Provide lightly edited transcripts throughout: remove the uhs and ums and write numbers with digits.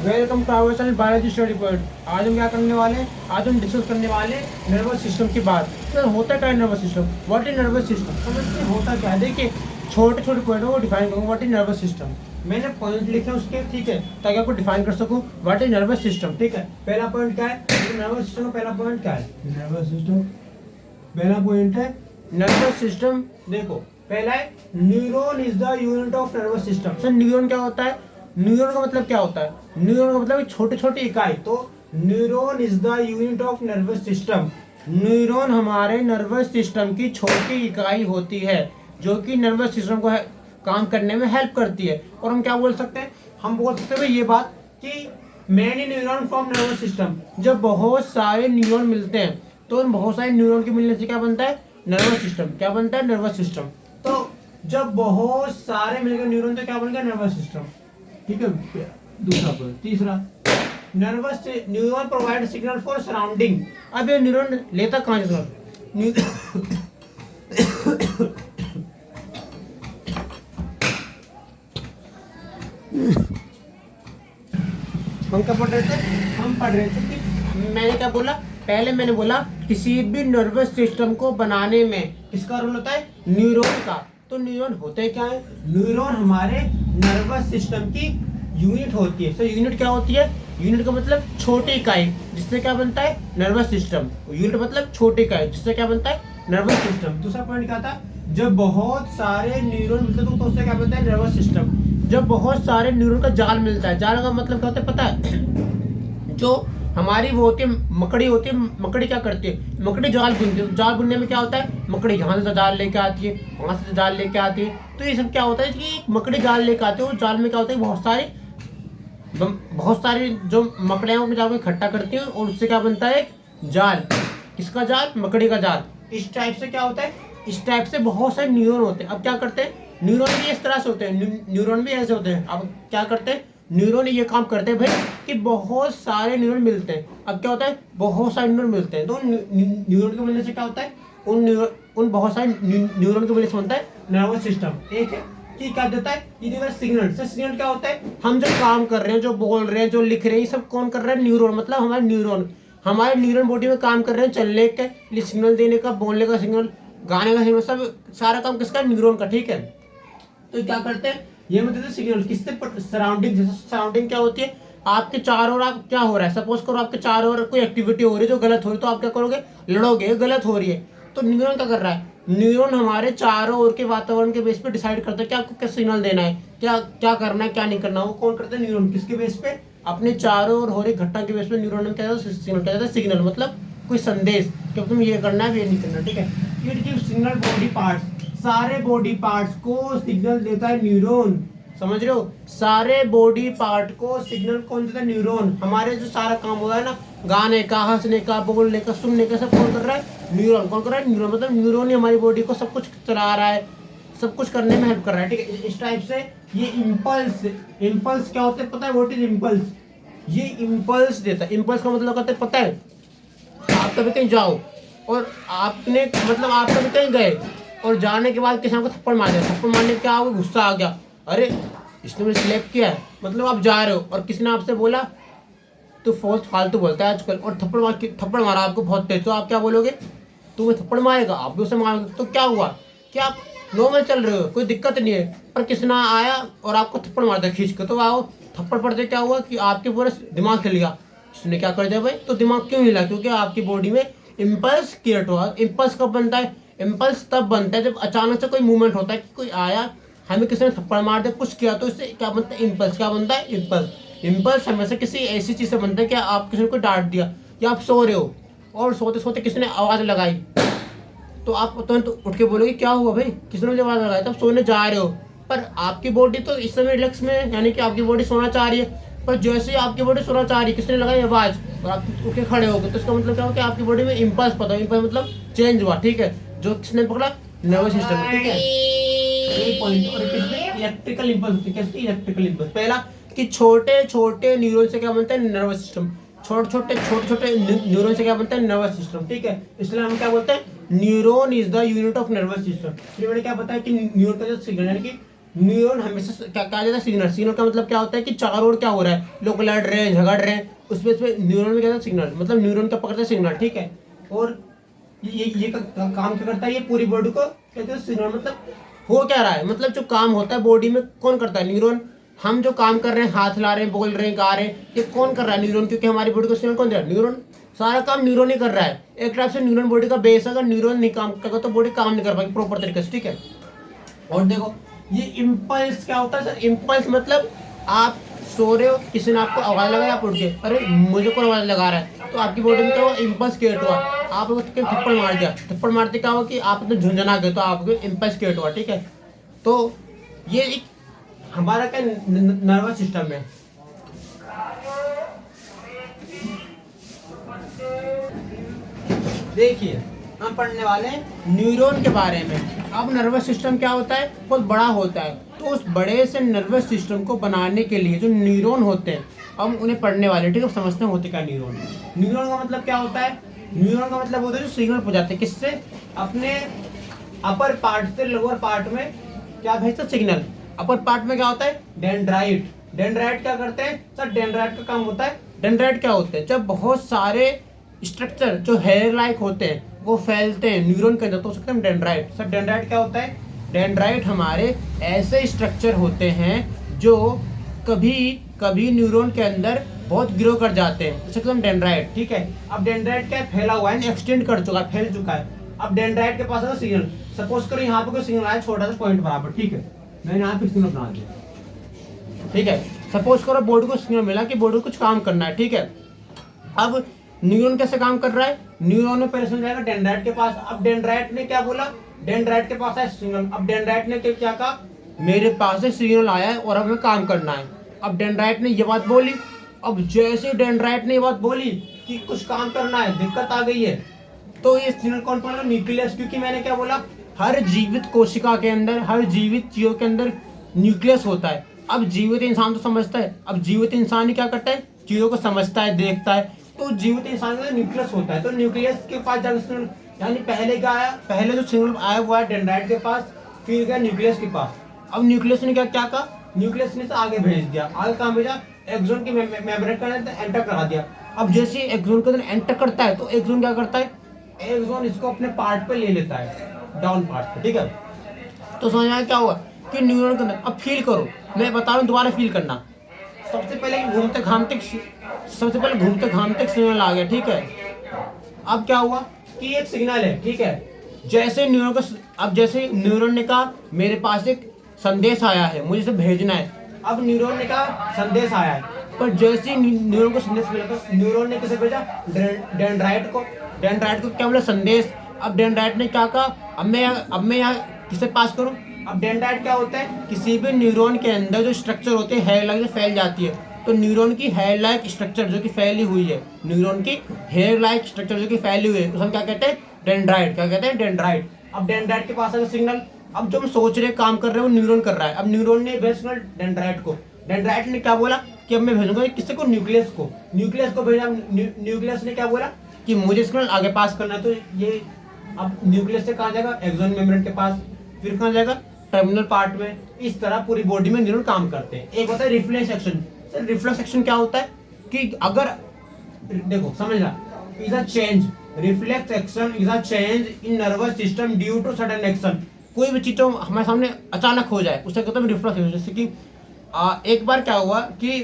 Welcome to our channel biology study point. आज हम क्या करने वाले हैं? आज हम डिस्कस करने वाले नर्वस सिस्टम की बात। सर होता क्या है nervous system? What is nervous system? समझते हैं होता क्या है? देखिए छोटे छोटे पॉइंटों को डिफाइन करूँगा। What is nervous system? मैंने पॉइंट लिखे उसके, ठीक है, ताकि आपको डिफाइन कर सकूँ व्हाट इज नर्वस सिस्टम। ठीक है, पहला पॉइंट क्या है? नर्वस सिस्टम का पहला पॉइंट क्या है? नर्वस सिस्टम पहला पॉइंट है नर्वस सिस्टम। देखो पहला है neuron is the unit of nervous system. Sir neuron क्या होता है? न्यूरॉन का मतलब क्या होता है? न्यूरॉन का मतलब छोटे छोटे इकाई। तो neuron is the unit of nervous system. Neuron हमारे नर्वस सिस्टम की छोटी इकाई होती है जो कि नर्वस सिस्टम को काम करने में हेल्प करती है। और हम क्या बोल सकते हैं? हम बोल सकते हैं भाई ये बात कि many neuron from nervous system. जब बहुत सारे न्यूरॉन मिलते हैं तो उन बहुत सारे न्यूरॉन के मिलने से क्या बनता है? Nervous system. क्या बनता है? Nervous system. तो जब बहुत सारे मिलकर न्यूरॉन तो क्या बन गया? Nervous system. ठीक है, दूसरा पॉइंट। तीसरा, neuron provide signal for surrounding. अब ये न्यूरॉन लेता कहाँ से सिग्नल? हम क्या पढ़ रहे थे? हम पढ़ रहे थे कि मैंने क्या बोला? पहले मैंने बोला किसी भी नर्वस सिस्टम को बनाने में किसका रोल होता है? न्यूरॉन का। तो न्यूरॉन होते क्या है? न्यूरॉन हमारे नर्वस सिस्टम की यूनिट होती है। तो यूनिट क्या होती है? यूनिट का मतलब छोटी इकाई, जिससे क्या बनता है? Nervous system. यूनिट मतलब छोटी इकाई, जिससे क्या बनता है? Nervous system. दूसरा पॉइंट क्या था? जब बहुत सारे न्यूरॉन मिलते हैं तो उससे क्या बनता है? Nervous system. जब बहुत सारे न्यूरॉन का जाल मिलता है, जाल का मतलब क्या होता है पता है? जो हमारी वो होती है मकड़ी होती है। मकड़ी क्या करती है? मकड़ी जाल बुनती है। जाल बुनने में क्या होता है? मकड़ी यहाँ से जाल लेके आती है, वहां से जाल लेके आती है। तो ये सब क्या होता है कि मकड़ी जाल लेके आती है और जाल में क्या होता है? बहुत सारी जो मकड़ियाँ अपने जाल को इकट्ठा करती हैं और उससे क्या बनता है? एक जाल। किसका जाल? मकड़ी का जाल। इस टाइप से क्या होता है? इस टाइप से बहुत सारे न्यूरॉन होते हैं। अब क्या करते हैं? न्यूरॉन भी इस तरह से होते हैं, न्यूरॉन भी ऐसे होते हैं। अब क्या करते हैं? न्यूरॉन ये काम करते हैं भाई कि बहुत सारे न्यूरॉन मिलते हैं। अब क्या होता है? बहुत सारे न्यूरॉन मिलते हैं तो न्यूरॉन के मिलने से क्या होता है? उन बहुत सारे न्यूरॉन के मिलने से बनता है नर्वस सिस्टम। एक है कि क्या देता है? ये देता है सिग्नल। सर सिग्नल क्या होता है? हम जो काम कर रहे हैं, जो बोल रहे हैं, जो लिख रहे हैं, ये सब कौन कर रहा है? न्यूरॉन। मतलब हमारे न्यूरॉन बॉडी में काम कर रहे हैं, चलने के लिए सिग्नल देने का, बोलने का सिग्नल, गाने का सिग्नल, सब सारा काम किसका? न्यूरॉन का। ठीक है, तो क्या करते हैं? ये मतलब सिग्नल किससे? सराउंडिंग। जैसे सराउंडिंग क्या होती है? आपके चारों ओर आप क्या हो रहा है? सपोज करो आपके चारों ओर कोई एक्टिविटी हो रही है जो गलत हो रही है, तो आप क्या करोगे? लड़ोगे। गलत हो रही है तो न्यूरॉन क्या कर रहा है? न्यूरॉन हमारे चारों ओर के वातावरण के बेस पे डिसाइड करता है कि आपको क्या सिग्नल देना है, क्या क्या करना है, क्या नहीं करना। वो कौन करता है? न्यूरॉन। किसके बेस पे? अपने चारों ओर हो रही घटना के बेस पे न्यूरॉन में क्या सिग्नल, क्या जाता है? सिग्नल मतलब कोई संदेश कि तुम ये करना है, ये नहीं करना। ठीक है, it gives signal body parts. सारे बॉडी पार्ट्स को सिग्नल देता है न्यूरॉन। समझ रहे हो? सारे बॉडी पार्ट को सिग्नल कौन देता है? न्यूरॉन। हमारे जो सारा काम हो रहा है ना, गाने का, हंसने का, बोलने का, सुनने का, सब कौन कर रहा है? न्यूरॉन। कौन कर रहा है? न्यूरॉन। मतलब न्यूरॉन ही हमारी बॉडी को सब कुछ चला रहा है, सब कुछ करने में हेल्प कर रहा है। ठीक है, इस टाइप से ये इम्पल्स। इम्पल्स क्या होते हैं पता है? What is impulse? ये इम्पल्स देता है। इम्पल्स का मतलब कहते हैं पता है? आप कभी कहीं जाओ और आपने मतलब आप कभी कहीं गए और जाने के बाद किसी को थप्पड़ मार दिया। थप्पड़ मारने के क्या हो? गुस्सा आ गया, अरे इसने मुझे स्लैप किया है। मतलब आप जा रहे हो और किसी ने आपसे बोला, तो फालतू बोलता है आजकल, और थप्पड़ मारा आपको बहुत तेज, तो आप क्या बोलोगे? तुम्हें थप्पड़ मारेगा, आप भी उसे मारोगे। तो क्या हुआ कि आप नॉर्मल चल रहे हो, कोई दिक्कत नहीं है, पर किसी ने आया और आपको थप्पड़ मार दिया खींच के, तो आओ थप्पड़ पड़ते क्या हुआ कि आपके पूरा दिमाग हिल गया। इसने क्या कर दिया भाई? तो दिमाग क्यों हिला? क्योंकि आपकी बॉडी में इम्पल्स क्रिएट हुआ। इम्पल्स कब बनता है? इम्पल्स तब बनता है जब अचानक से कोई मूवमेंट होता है कि कोई आया, हमें किसी ने थप्पड़ मार दिया, कुछ किया, तो इससे क्या बनता है? इम्पल्स। क्या बनता है? इम्पल्स। इम्पल्स हमेशा किसी ऐसी चीज से बनता है कि आप किसी को डांट दिया, या आप सो रहे हो और सोते सोते किसी ने आवाज लगाई, तो आप तुरंत उठ के बोलोगे क्या हुआ भाई, किसी ने मुझे आवाज लगाई। तब सोने जा रहे हो, पर आपकी बॉडी तो इस समय रिलैक्स में है, यानी कि आपकी बॉडी सोना चाह रही है। पर जैसे ही आपकी बॉडी सोना चाह रही है, किसी ने लगाई आवाज और आप उठ के खड़े हो गए, तो इसका मतलब क्या हो कि आपकी बॉडी में इम्पल्स पता हो। इम्पल्स मतलब चेंज हुआ। ठीक है, जो किसने पकड़ा? Nervous system. ठीक है, यही पॉइंट। और किसमें? Electrical impulse. कैसे? Electrical impulse. पहला कि छोटे छोटे न्यूरॉन से क्या बनता है? Nervous system. छोटे छोटे न्यूरॉन से क्या बनता है? Nervous system. ठीक है, इसलिए हम क्या बोलते हैं? Neuron is the unit of nervous system. फिर मैंने क्या बताया कि न्यूरॉन का जो सिग्नल, यानी कि न्यूरॉन हमेशा क्या कहा जाता है, सिग्नल। सिग्नल का मतलब क्या होता है कि चारों ओर क्या हो रहा है, लोग लड़ रहे हैं, झगड़ रहे हैं, उसमें न्यूरॉन में क्या होता है, सिग्नल। मतलब न्यूरॉन का पकड़ता है सिग्नल, ठीक है। और काम क्या करता है, ये पूरी बॉडी को कहते हैं सिग्नल। मतलब हो क्या रहा है, मतलब जो काम होता है बॉडी में कौन करता है, न्यूरॉन। हम जो काम कर रहे हैं, हाथ ला रहे हैं, बोल रहे हैं, गा रहे हैं, ये कौन कर रहा है, न्यूरॉन। क्योंकि हमारी बॉडी को सिग्नल कौन दे रहा है, न्यूरॉन। सारा काम न्यूरॉन ही कर रहा है। एक टाइप से न्यूरॉन बॉडी का बेस है। अगर न्यूरॉन नहीं काम करेगा तो बॉडी काम नहीं कर पाएगी प्रॉपर तरीके से, ठीक है। और देखो ये इम्पल्स क्या होता है सर, इम्पल्स मतलब आप सो रहे हो, किसी ने आपको आवाज लगाया, आप उठ गए, अरे मुझे कौन आवाज लगा रहा है, तो आपकी बॉडी में क्या हुआ, इम्पल्स क्रिएट हुआ। आप थप्पड़ मार दिया, थप्पड़ मारते क्या हुआ कि आप तो झुंझुना गए, तो आपको इम्पल्स क्रिएट हुआ, ठीक है। तो ये एक हमारा क्या नर्वस सिस्टम है। देखिए हम पढ़ने वाले हैं न्यूरॉन के बारे में। अब नर्वस सिस्टम क्या होता है, बहुत बड़ा होता है। तो उस बड़े से नर्वस सिस्टम को बनाने के लिए जो न्यूरॉन होते हैं, हम उन्हें पढ़ने वाले, ठीक है। समझते हैं होते क्या न्यूरॉन। न्यूरॉन का मतलब क्या होता है, न्यूरॉन का मतलब होता है जो सिग्नल पहुंचाते हैं, किससे, अपने अपर पार्ट से लोअर पार्ट में क्या भेजता सिग्नल। अपर पार्ट में क्या होता है, डेंड्राइट। डेंड्राइट क्या करते हैं सर, डेंड्राइट का काम होता है, डेंड्राइट क्या होते हैं, जब बहुत सारे स्ट्रक्चर जो हेयर लाइक होते हैं वो फैलते हैं न्यूरॉन के अंदर, तो सकते हैं डेंड्राइट। सर डेंड्राइट क्या होता है, डेंड्राइट हमारे ऐसे स्ट्रक्चर होते हैं जो कभी कभी न्यूरॉन के अंदर बहुत ग्रो कर जाते हैं, तो सकते हैं डेंड्राइट, ठीक है। अब डेंड्राइट क्या है, फैला हुआ है, एक्सटेंड कर चुका है, फैल चुका है। अब डेंड्राइट के पास है सिग्नल। सपोज करो यहाँ पे कोई सिग्नल आया, छोटा सा पॉइंट बराबर, ठीक है, मैंने यहाँ पे सिग्नल बना दिया, ठीक है। सपोज करो बोर्ड को सिग्नल मिला कि बोर्ड को कुछ काम करना है, ठीक है। अब न्यूरॉन कैसे काम कर रहा है, न्यूरॉन में पहले जाएगा डेंड्राइट के पास। अब डेंड्राइट ने क्या बोला, डेंड्राइट के पास है सिग्नल। अब डेंड्राइट ने क्या कहा, मेरे पास से सिग्नल आया है और हमें काम करना है। अब डेंड्राइट ने ये बात बोली। अब जैसे डेंड्राइट ने ये बात बोली कि कुछ काम करना है, दिक्कत आ गई है, तो ये सिग्नल कौन पड़ा, न्यूक्लियस। क्योंकि मैंने क्या बोला, हर जीवित कोशिका के अंदर, हर जीवित चीजों के अंदर न्यूक्लियस होता है। अब जीवित इंसान तो समझता है, अब जीवित इंसान ही क्या करता है, चीजों को समझता है, देखता है। तो जीवित इंसान का न्यूक्लियस होता है, तो न्यूक्लियस के पास जाकर सिग्नल, यानी पहले क्या आया, पहले जो सिग्नल आया हुआ है डेंड्राइट के पास, फिर गया न्यूक्लियस के पास। अब न्यूक्लियस ने क्या क्या कहा, न्यूक्लियस ने आगे भेज दिया। आगे कहाँ भेजा, एक्सोन के मेम्ब्रेन के अंदर एंटर करा दिया। अब जैसे एक्सोन के अंदर एंटर करता है तो एक्सोन क्या करता है, एक्सोन इसको अपने पार्ट पे ले लेता है, डाउन पार्ट पे, ठीक है। तो समझ में क्या हुआ कि न्यूरॉन के अंदर, अब फील करो, मैं बता रहा हूँ, दोबारा फील करना। सबसे पहले घूमते घामते सिग्नल आ गया, ठीक है। अब क्या हुआ कि एक सिग्नल है, ठीक है। जैसे न्यूरॉन को, अब जैसे न्यूरॉन ने कहा मेरे पास एक संदेश आया है, मुझे इसे भेजना है। अब न्यूरॉन ने कहा संदेश आया है, पर जैसे ही न्यूरॉन को संदेश मिला तो न्यूरॉन ने किसे भेजा, डेंड्राइट को। डेंड्राइट को क्या बोला, संदेश। अब डेंड्राइट ने क्या कहा, अब मैं यहाँ किसे पास करूं। अब डेंड्राइट क्या होता है, किसी भी न्यूरॉन के अंदर जो स्ट्रक्चर होते हैं हेयर लाइक फैल जाती है, तो न्यूरॉन की हेयर लाइक स्ट्रक्चर जो कि फैली हुई है, न्यूरॉन की हेयर लाइक स्ट्रक्चर जो कि फैली हुई है, उसे हम क्या कहते हैं, डेंड्राइट। क्या कहते हैं, डेंड्राइट। अब डेंड्राइट के पास है सिग्नल। अब जो हम सोच रहे काम कर रहे हैं वो न्यूरॉन कर रहा है। अब न्यूरॉन ने भेजा सिग्नल डेंड्राइट को। डेंड्राइट ने क्या बोला कि अब मैं भेजूंगा किसी को, न्यूक्लियस को। न्यूक्लियस को भेजा। न्यूक्लियस ने क्या बोला कि मुझे सिग्नल आगे पास करना है, तो ये अब न्यूक्लियस से कहाँ जाएगा, एक्सोन मेम्ब्रेन के पास, फिर कहाँ जाएगा, टर्मिनल पार्ट में। इस तरह पूरी बॉडी में न्यूरॉन काम करते हैं। एक होता है reflex action. Sir reflex action क्या होता है कि अगर देखो समझना, is a change, reflex action is a change in nervous system due to sudden action. कोई भी चीज हमारे सामने अचानक हो जाए उसे कहते हैं रिफ्लेक्स एक्शन। जैसे कि एक बार क्या हुआ कि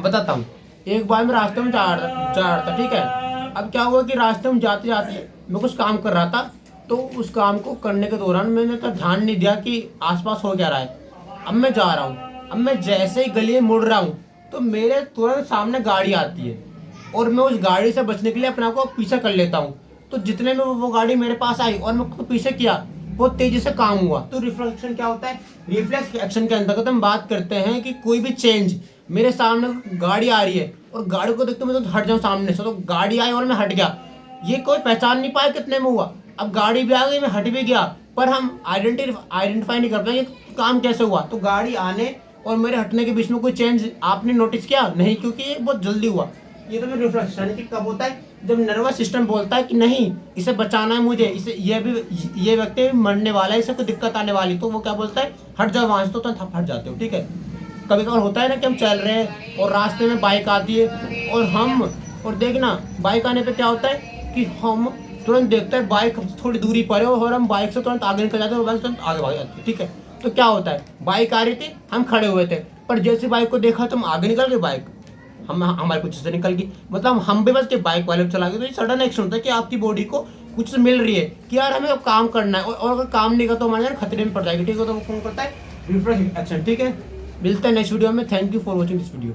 बताता हूँ, एक बार मैं रास्ते में जा रहा था, ठीक है। अब क्या हुआ कि रास्ते में जाते जाते मैं कुछ काम कर रहा था, तो उस काम को करने के दौरान मैंने तो ध्यान नहीं दिया कि आसपास हो क्या रहा है। अब मैं जा रहा हूँ, अब मैं जैसे ही गली में मुड़ रहा हूँ तो मेरे तुरंत सामने गाड़ी आती है और मैं उस गाड़ी से बचने के लिए अपने आप को पीछे कर लेता हूँ। तो जितने में वो गाड़ी मेरे पास आई और मैं उसको पीछे किया, बहुत तेजी से काम हुआ। तो रिफ्लेक्शन क्या होता है, रिफ्लेक्स एक्शन के अंतर्गत हम बात करते हैं कि कोई भी चेंज, मेरे सामने गाड़ी आ रही है और गाड़ी को देखते मैं तो हट जाऊँ सामने से, तो गाड़ी आई और मैं हट गया, ये कोई पहचान नहीं पाया कितने में हुआ। अब गाड़ी भी आ गई, मैं हट भी गया, पर हम आइडेंटिफाई नहीं कर पाए काम कैसे हुआ। तो गाड़ी आने और मेरे हटने के बीच में कोई चेंज आपने नोटिस किया नहीं, क्योंकि ये बहुत जल्दी हुआ। ये तो मैं रिफ्लेक्शन, यानी कि कब होता है, जब नर्वस सिस्टम बोलता है कि नहीं इसे बचाना है मुझे, इसे ये व्यक्ति मरने वाला है, इसे कोई दिक्कत आने वाली, तो वो क्या बोलता है हट जाओ वहाँ से, तो तुरंत हट जाते हो। ठीक है, कभी कभार होता है ना कि हम चल रहे हैं और रास्ते में बाइक आती है और देखना बाइक आने पे क्या होता है कि हम तुरंत देखते हैं बाइक थोड़ी दूरी पर है और हम बाइक से तुरंत आगे निकल जाते हैं और बाइक तुरंत आगे भाग जाती है। ठीक है, तो क्या होता है, बाइक आ रही थी, हम खड़े हुए थे, पर जैसे बाइक को देखा तो हम आगे निकल गए, बाइक हमारे कुछ से निकल गई, मतलब हम भी बस के बाइक वाले चला गए। तो ये सडन एक्शन होता है कि आपकी बॉडी को कुछ मिल रही है कि यार हमें अब काम करना है, और अगर काम नहीं करता तो हमारे यार खतरे में पड़ जाएगी। ठीक है, तो वो कौन करता है, रिफ्रेश एक्शन। ठीक है, मिलते हैं नेक्स्ट वीडियो में। Thank you for watching this video.